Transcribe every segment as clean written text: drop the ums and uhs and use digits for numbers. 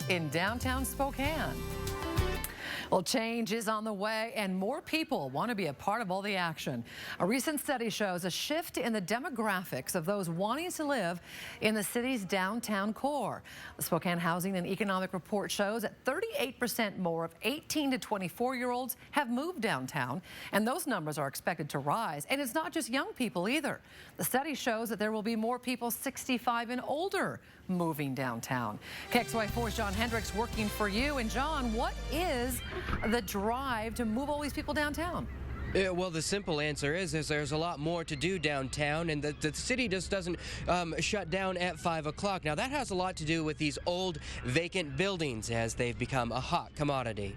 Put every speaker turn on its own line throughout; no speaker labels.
in downtown Spokane. Well, change is on the way, and more people want to be a part of all the action. A recent study shows a shift in the demographics of those wanting to live in the city's downtown core. The Spokane Housing and Economic Report shows that 38% more of 18 to 24-year-olds have moved downtown, and those numbers are expected to rise. And it's not just young people either. The study shows that there will be more people 65 and older moving downtown. KXLY4's John Hendricks working for you. And John, what is the drive to move all these people downtown?
Yeah, well, the simple answer is there's a lot more to do downtown, and the city just doesn't shut down at 5 o'clock. Now, that has a lot to do with these old vacant buildings as they've become a hot commodity.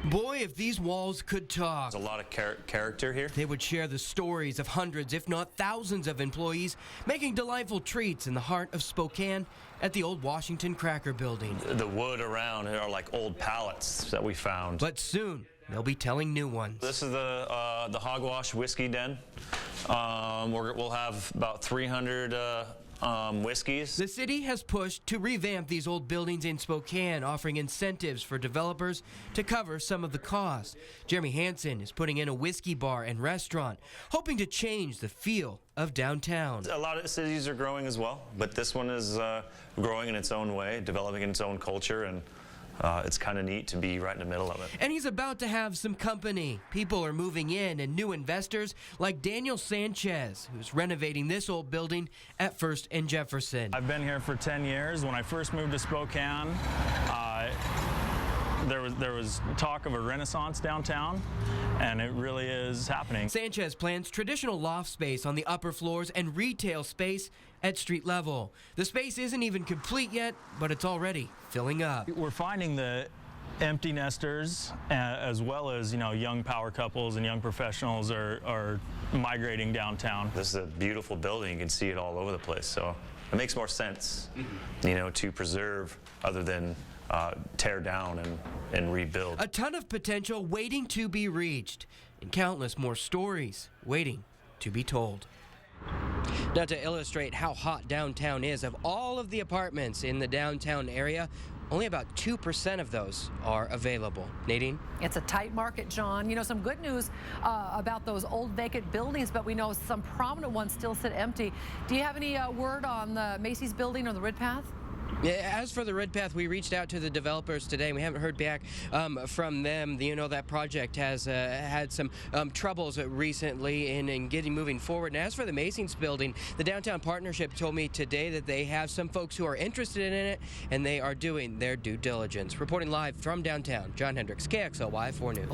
Boy, if these walls could talk.
There's a lot of character here.
They would share the stories of hundreds, if not thousands of employees making delightful treats in the heart of Spokane at the old Washington Cracker Building.
The wood around are like old pallets that we found.
But soon, they'll be telling new ones.
This is the Hogwash Whiskey Den. We'll have about 300 whiskeys.
The city has pushed to revamp these old buildings in Spokane, offering incentives for developers to cover some of the costs. Jeremy Hansen is putting in a whiskey bar and restaurant, hoping to change the feel of downtown.
A lot of cities are growing as well, but this one is growing in its own way, developing its own culture, and it's kind of neat to be right in the middle of it.
And he's about to have some company. People are moving in, and new investors like Daniel Sanchez, who's renovating this old building at First and Jefferson.
I've been here for 10 years. When I first moved to Spokane, there was talk of a renaissance downtown, and it really is happening.
Sanchez plans traditional loft space on the upper floors and retail space at street level. The space isn't even complete yet, but it's already filling up.
We're finding that empty nesters, as well as young power couples and young professionals are migrating downtown.
This is a beautiful building. You can see it all over the place, so it makes more sense, to preserve other than tear down and rebuild.
A ton of potential waiting to be reached, and countless more stories waiting to be told.
Now, to illustrate how hot downtown is, of all of the apartments in the downtown area, only about 2% of those are available. Nadine?
It's a tight market, John. Some good news about those old vacant buildings, but we know some prominent ones still sit empty. Do you have any word on the Macy's building or the Ridpath?
Yeah, as for the Ridpath, we reached out to the developers today, and we haven't heard back from them. That project has had some troubles recently in getting moving forward. And as for the Macy's building, the Downtown Partnership told me today that they have some folks who are interested in it, and they are doing their due diligence. Reporting live from downtown, John Hendricks, KXLY4 News.